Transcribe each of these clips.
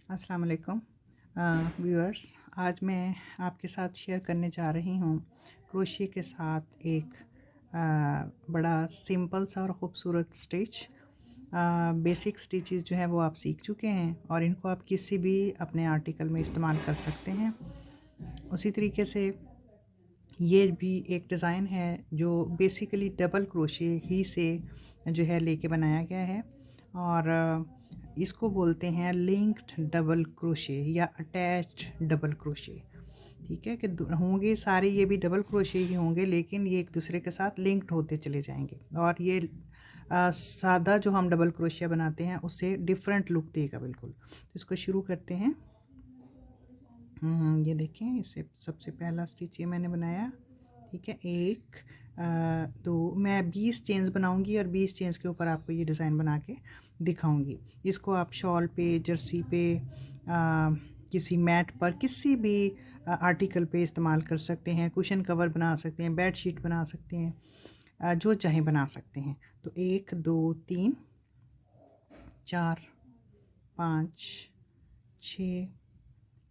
अस्सलाम वालेकुम व्यूअर्स। आज मैं आपके साथ शेयर करने जा रही हूँ क्रोशिया के साथ एक बड़ा सिंपल सा और ख़ूबसूरत स्टिच। बेसिक स्टिचेस जो है वो आप सीख चुके हैं और इनको आप किसी भी अपने आर्टिकल में इस्तेमाल कर सकते हैं। उसी तरीके से ये भी एक डिज़ाइन है जो बेसिकली डबल क्रोशिया ही से जो है लेके बनाया गया है और इसको बोलते हैं लिंक्ड डबल क्रोशिया या अटैच्ड डबल क्रोशिया। ठीक है कि होंगे सारे ये भी डबल क्रोशिया ही होंगे, लेकिन ये एक दूसरे के साथ लिंक्ड होते चले जाएंगे और ये सादा जो हम डबल क्रोशिया बनाते हैं उससे डिफरेंट लुक देगा बिल्कुल। तो इसको शुरू करते हैं। ये देखें, इससे सबसे पहला स्टिच ये मैंने बनाया। ठीक है, एक दो, मैं 20 चेन्स बनाऊंगी और 20 चेन्स के ऊपर आपको ये डिज़ाइन बना के दिखाऊंगी। इसको आप शॉल पे, जर्सी पे, किसी मैट पर, किसी भी आर्टिकल पे इस्तेमाल कर सकते हैं। कुशन कवर बना सकते हैं, बेड शीट बना सकते हैं, जो चाहे बना सकते हैं। तो 1 2 3 4 5 6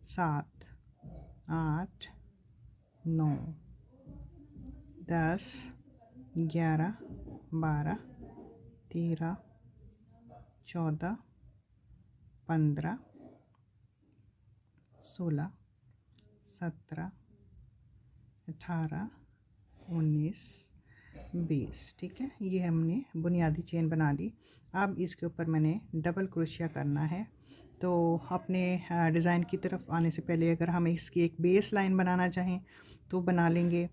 7 8 9 10 11 12 13 14 15 16 17 18 19 20। ठीक है, ये हमने बुनियादी चेन बना ली। अब इसके ऊपर मैंने डबल क्रोशिया करना है। तो अपने डिज़ाइन की तरफ आने से पहले अगर हम इसकी एक बेस लाइन बनाना चाहें तो बना लेंगे।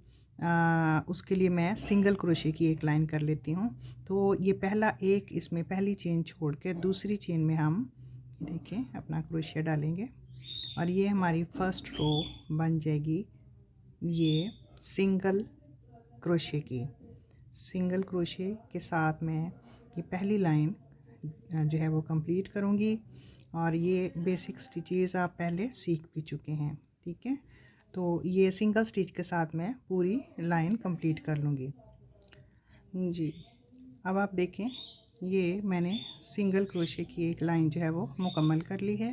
उसके लिए मैं सिंगल क्रोशिया की एक लाइन कर लेती हूँ। तो ये पहला एक, इसमें पहली चेन छोड़ के दूसरी चेन में हम देखें अपना क्रोशिया डालेंगे और ये हमारी फर्स्ट रो बन जाएगी। ये सिंगल क्रोशिया की, सिंगल क्रोशिया के साथ मैं ये पहली लाइन जो है वो कंप्लीट करूँगी और ये बेसिक स्टिचेस आप पहले सीख भी चुके हैं। ठीक है, तो ये सिंगल स्टिच के साथ मैं पूरी लाइन कंप्लीट कर लूँगी जी। अब आप देखें, ये मैंने सिंगल क्रोशिया की एक लाइन जो है वो मुकम्मल कर ली है।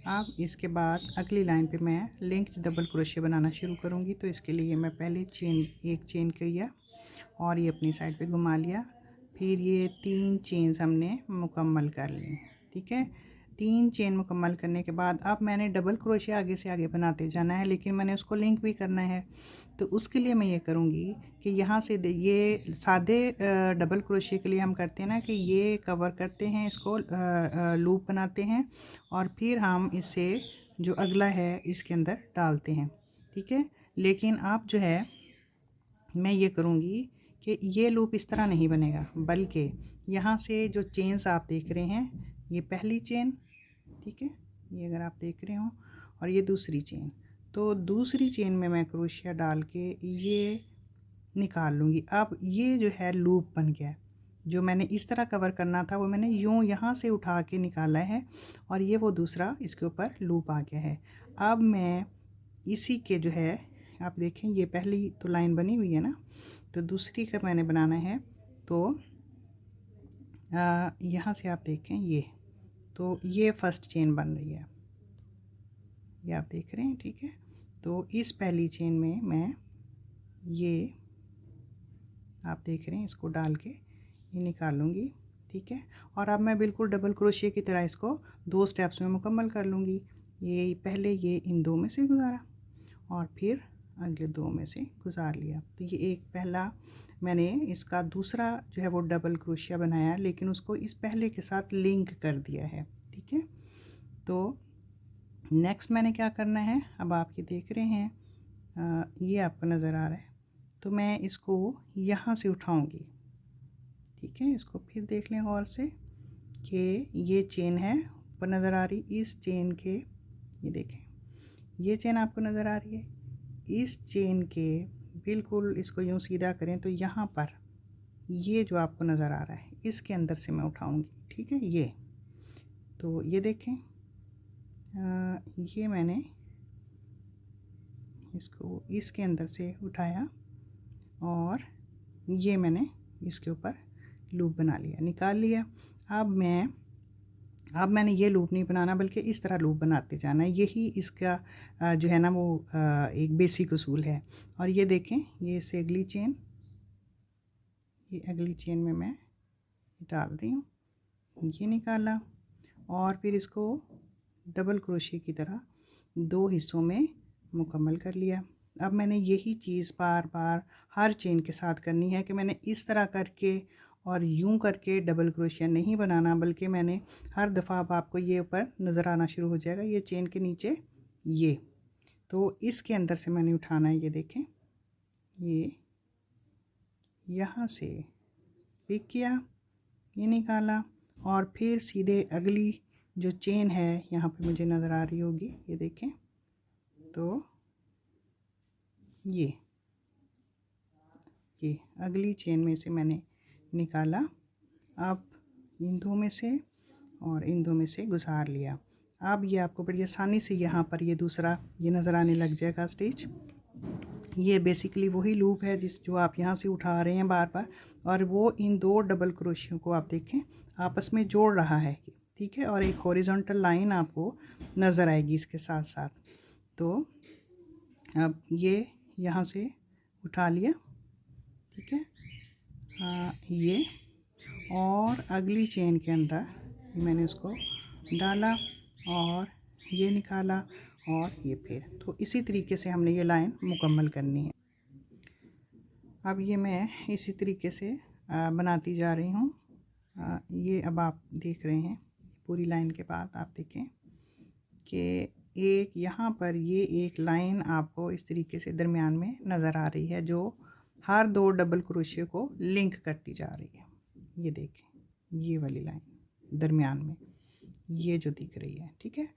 अब इसके बाद अगली लाइन पे मैं लिंक्ड डबल क्रोशिया बनाना शुरू करूँगी। तो इसके लिए मैं पहले एक चेन किया और ये अपनी साइड पे घुमा लिया, फिर ये 3 चेन्स हमने मुकम्मल कर ली। ठीक है, 3 चेन मुकम्मल करने के बाद अब मैंने डबल क्रोशिया आगे से आगे बनाते जाना है, लेकिन मैंने उसको लिंक भी करना है। तो उसके लिए मैं ये करूँगी कि यहाँ से ये सादे डबल क्रोशिया के लिए हम करते हैं ना कि ये कवर करते हैं, इसको लूप बनाते हैं और फिर हम इसे जो अगला है इसके अंदर डालते हैं। ठीक है, लेकिन अब जो है मैं ये करूँगी कि ये लूप इस तरह नहीं बनेगा, बल्कि यहाँ से जो चेन्स आप देख रहे हैं, ये पहली चेन, ठीक है, ये अगर आप देख रहे हो, और ये दूसरी चेन, तो दूसरी चेन में मैं क्रोशिया डाल के ये निकाल लूँगी। अब ये जो है लूप बन गया। जो मैंने इस तरह कवर करना था वो मैंने यूँ यहाँ से उठा के निकाला है और ये वो दूसरा इसके ऊपर लूप आ गया है। अब मैं इसी के जो है, आप देखें ये पहली तो लाइन बनी हुई है ना, तो दूसरी का मैंने बनाना है। तो यहाँ से आप देखें ये, तो ये फर्स्ट चेन बन रही है, ये आप देख रहे हैं। ठीक है, तो इस पहली चेन में मैं ये आप देख रहे हैं इसको डाल के ये निकालूंगी। ठीक है, और अब मैं बिल्कुल डबल क्रोशिया की तरह इसको 2 स्टेप्स में मुकम्मल कर लूँगी। ये पहले ये इन 2 में से गुजारा और फिर अगले 2 में से गुजार लिया। तो ये एक पहला मैंने इसका दूसरा जो है वो डबल क्रोशिया बनाया, लेकिन उसको इस पहले के साथ लिंक कर दिया है। ठीक है, तो नेक्स्ट मैंने क्या करना है, अब आप ये देख रहे हैं, ये आपको नज़र आ रहा है, तो मैं इसको यहाँ से उठाऊंगी। ठीक है, इसको फिर देख लें गौर से कि ये चेन है ऊपर नज़र आ रही, इस चेन के, ये देखें ये चेन आपको नज़र आ रही है, इस चेन के बिल्कुल इसको यूँ सीधा करें तो यहाँ पर ये जो आपको नज़र आ रहा है इसके अंदर से मैं उठाऊंगी। ठीक है, ये तो ये देखें, ये मैंने इसको इसके अंदर से उठाया और ये मैंने इसके ऊपर लूप बना लिया, निकाल लिया। अब मैं अब मैंने ये लूप नहीं बनाना बल्कि इस तरह लूप बनाते जाना है। यही इसका जो है ना वो एक बेसिक उसूल है। और ये देखें, ये इससे अगली चेन, ये अगली चेन में मैं डाल रही हूँ, ये निकाला और फिर इसको डबल क्रोशिया की तरह 2 हिस्सों में मुकम्मल कर लिया। अब मैंने यही चीज़ बार बार हर चेन के साथ करनी है कि मैंने इस तरह करके और यूं करके डबल क्रोशिया नहीं बनाना, बल्कि मैंने हर दफ़ा अब आपको ये ऊपर नज़र आना शुरू हो जाएगा, ये चेन के नीचे ये, तो इसके अंदर से मैंने उठाना है। ये देखें, ये यहाँ से पिक किया, ये निकाला और फिर सीधे अगली जो चेन है यहाँ पे मुझे नज़र आ रही होगी, ये देखें, तो ये अगली चेन में से मैंने निकाला। अब इन दो में से और इन दो में से गुजार लिया। अब ये आपको बड़ी आसानी से यहाँ पर ये दूसरा ये नज़र आने लग जाएगा स्टिच। ये बेसिकली वही लूप है जो आप यहाँ से उठा रहे हैं बार बार, और वो इन 2 डबल क्रोशियों को आप देखें आपस में जोड़ रहा है, ठीक है। और एक हॉरिजॉन्टल लाइन आपको नज़र आएगी इसके साथ साथ। तो अब ये यहाँ से उठा लिया, ठीक है, ये, और अगली चेन के अंदर मैंने उसको डाला और ये निकाला और ये फिर, तो इसी तरीके से हमने ये लाइन मुकम्मल करनी है। अब ये मैं इसी तरीके से बनाती जा रही हूँ। ये अब आप देख रहे हैं पूरी लाइन के बाद आप देखें कि एक यहाँ पर ये एक लाइन आपको इस तरीके से दरमियान में नज़र आ रही है जो हर 2 डबल क्रोशिया को लिंक करती जा रही है। ये देखें, ये वाली लाइन दरमियान में ये जो दिख रही है, ठीक है।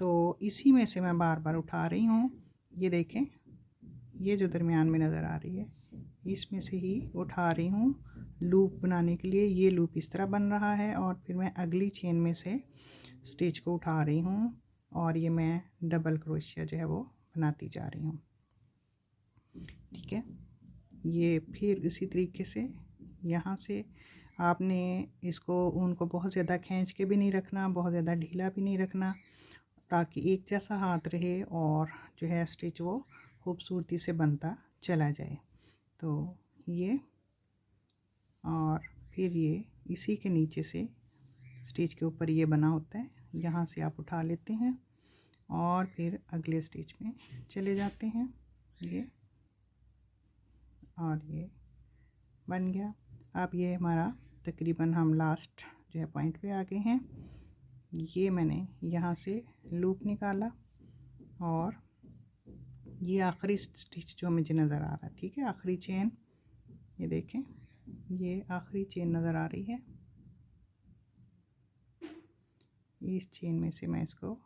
तो इसी में से मैं बार बार उठा रही हूँ। ये देखें, ये जो दरमियान में नज़र आ रही है इसमें से ही उठा रही हूँ लूप बनाने के लिए। ये लूप इस तरह बन रहा है और फिर मैं अगली चेन में से स्टिच को उठा रही हूँ और ये मैं डबल क्रोशिया जो है वो बनाती जा रही हूँ, ठीक है। ये फिर इसी तरीके से यहाँ से आपने इसको ऊन को बहुत ज़्यादा खींच के भी नहीं रखना, बहुत ज़्यादा ढीला भी नहीं रखना, ताकि एक जैसा हाथ रहे और जो है स्टिच वो खूबसूरती से बनता चला जाए। तो ये और फिर ये इसी के नीचे से स्टिच के ऊपर ये बना होता है, यहाँ से आप उठा लेते हैं और फिर अगले स्टिच में चले जाते हैं। ये और ये बन गया। अब ये हमारा तकरीबन हम लास्ट जो है पॉइंट पे आ गए हैं। ये मैंने यहाँ से लूप निकाला और ये आखिरी स्टिच जो मुझे नज़र आ रहा है, ठीक है, आखिरी चेन, ये देखें, ये आखिरी चेन नज़र आ रही है। इस चेन में से मैं इसको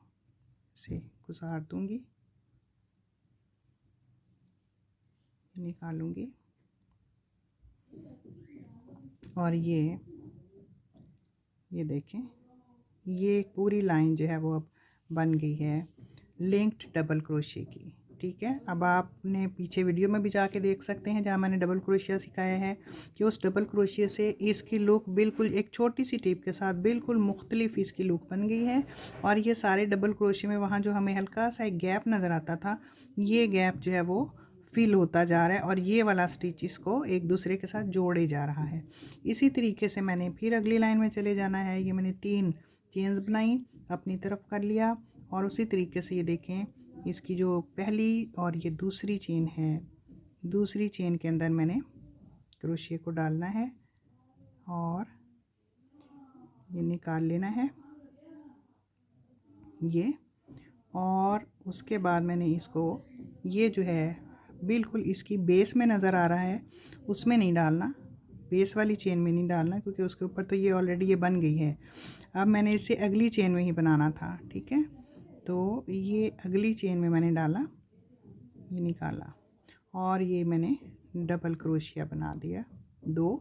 से गुजार दूंगी, निकालूंगी और ये देखें, ये पूरी लाइन जो है वो अब बन गई है लिंक्ड डबल क्रोशिया की, ठीक है। अब आपने पीछे वीडियो में भी जाके देख सकते हैं जहाँ मैंने डबल क्रोशिया सिखाया है कि उस डबल क्रोशिया से इसकी लुक बिल्कुल एक छोटी सी टिप के साथ बिल्कुल मुख्तलिफ इसकी लुक बन गई है। और ये सारे डबल क्रोशिया में वहाँ जो हमें हल्का सा एक गैप नज़र आता था, ये गैप जो है वो फिल होता जा रहा है और ये वाला स्टिच इसको एक दूसरे के साथ जोड़े जा रहा है। इसी तरीके से मैंने फिर अगली लाइन में चले जाना है। ये मैंने 3 चेन्स बनाई, अपनी तरफ कर लिया और उसी तरीके से ये देखें इसकी जो पहली और ये दूसरी चेन है, दूसरी चेन के अंदर मैंने क्रोशिया को डालना है और ये निकाल लेना है ये, और उसके बाद मैंने इसको ये जो है बिल्कुल इसकी बेस में नज़र आ रहा है उसमें नहीं डालना, बेस वाली चेन में नहीं डालना, क्योंकि उसके ऊपर तो ये ऑलरेडी ये बन गई है। अब मैंने इसे अगली चेन में ही बनाना था, ठीक है। तो ये अगली चेन में मैंने डाला, ये निकाला और ये मैंने डबल क्रोशिया बना दिया 2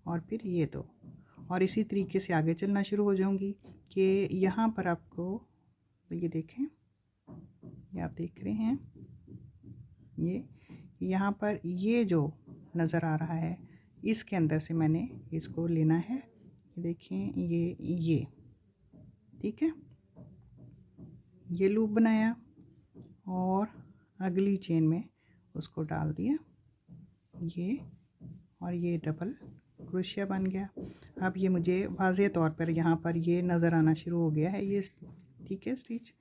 और फिर ये 2, और इसी तरीके से आगे चलना शुरू हो जाऊंगी कि यहाँ पर आपको ये देखें, ये आप देख रहे हैं, ये यहाँ पर ये जो नज़र आ रहा है इसके अंदर से मैंने इसको लेना है। ये देखें, ये ठीक है, ये लूप बनाया और अगली चेन में उसको डाल दिया ये, और ये डबल क्रोशिया बन गया। अब ये मुझे वाज़े तौर पर यहाँ पर ये नज़र आना शुरू हो गया है ये, ठीक है, स्टिच।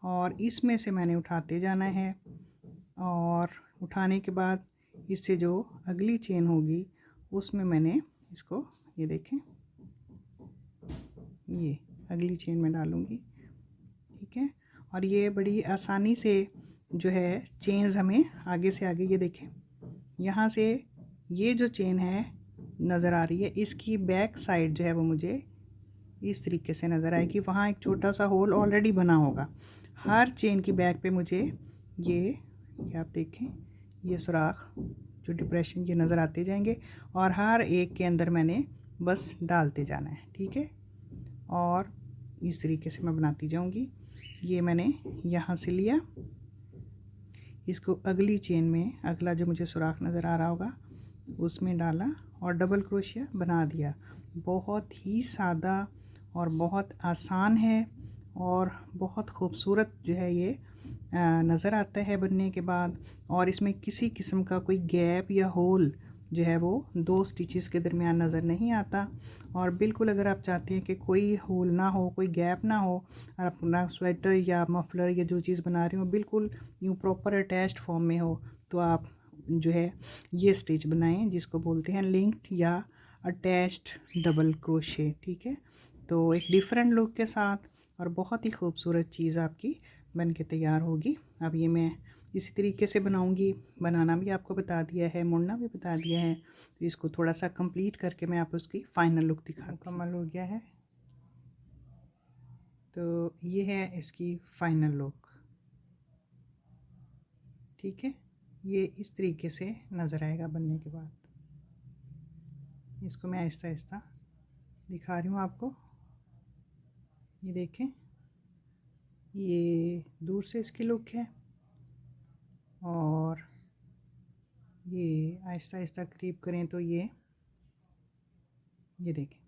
और इसमें से मैंने उठाते जाना है, और उठाने के बाद इससे जो अगली चेन होगी उसमें मैंने इसको, ये देखें, ये अगली चेन में डालूँगी, ठीक है। और ये बड़ी आसानी से जो है चेन्स हमें आगे से आगे, ये देखें, यहाँ से ये जो चेन है नज़र आ रही है, इसकी बैक साइड जो है वो मुझे इस तरीके से नज़र आएगी। वहाँ एक छोटा सा होल ऑलरेडी बना होगा। हर चेन की बैक पे मुझे ये आप देखें, ये सुराख जो डिप्रेशन ये नज़र आते जाएंगे, और हर एक के अंदर मैंने बस डालते जाना है, ठीक है। और इस तरीके से मैं बनाती जाऊंगी। ये मैंने यहाँ से लिया, इसको अगली चेन में, अगला जो मुझे सुराख नज़र आ रहा होगा उसमें डाला और डबल क्रोशिया बना दिया। बहुत ही सादा और बहुत आसान है, और बहुत खूबसूरत जो है ये नज़र आता है बनने के बाद। और इसमें किसी किस्म का कोई गैप या होल जो है वो दो स्टिचेस के दरमियान नज़र नहीं आता। और बिल्कुल अगर आप चाहते हैं कि कोई होल ना हो, कोई गैप ना हो, और अपना स्वेटर या मफलर या जो चीज़ बना रहे हो बिल्कुल यूँ प्रॉपर अटैच्ड फॉर्म में हो, तो आप जो है ये स्टिच बनाएं, जिसको बोलते हैं लिंक्ड या अटैच्ड डबल क्रोशे, ठीक है। तो एक डिफरेंट लुक के साथ और बहुत ही खूबसूरत चीज़ आपकी बन के तैयार होगी। अब ये मैं इसी तरीके से बनाऊंगी, बनाना भी आपको बता दिया है, मुड़ना भी बता दिया है। तो इसको थोड़ा सा कंप्लीट करके मैं आपको उसकी फ़ाइनल लुक दिखाती हूँ। मुकम्मल हो गया है, तो ये है इसकी फ़ाइनल लुक, ठीक है। ये इस तरीके से नज़र आएगा बनने के बाद। इसको मैं आहिस्ता आहिस्ता दिखा रही हूँ आपको, ये देखें, ये दूर से इसकी लुक है, और ये आहिस्ता आहिस्ता करीब करें तो ये देखें,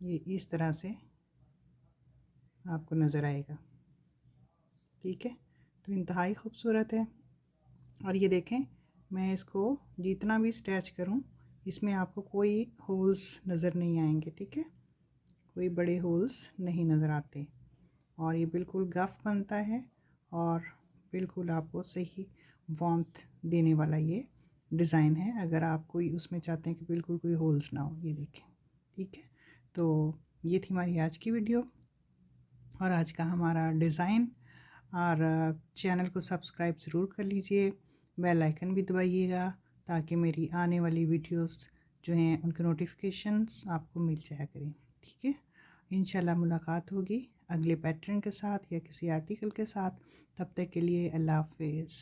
ये इस तरह से आपको नज़र आएगा, ठीक है। तो इंतहाई खूबसूरत है। और ये देखें, मैं इसको जितना भी स्टैच करूं इसमें आपको कोई होल्स नज़र नहीं आएंगे, ठीक है, कोई बड़े होल्स नहीं नज़र आते। और ये बिल्कुल गफ बनता है, और बिल्कुल आपको सही वार्मथ देने वाला ये डिज़ाइन है, अगर आप कोई उसमें चाहते हैं कि बिल्कुल कोई होल्स ना हो। ये देखें, ठीक है। तो ये थी हमारी आज की वीडियो और आज का हमारा डिज़ाइन। और चैनल को सब्सक्राइब ज़रूर कर लीजिए, बेल आइकन भी दबाइएगा, ताकि मेरी आने वाली वीडियोस जो हैं उनके नोटिफिकेशंस आपको मिल जाया करें, ठीक है। इंशाल्लाह मुलाकात होगी अगले पैटर्न के साथ या किसी आर्टिकल के साथ। तब तक के लिए अल्लाह हाफ़िज़।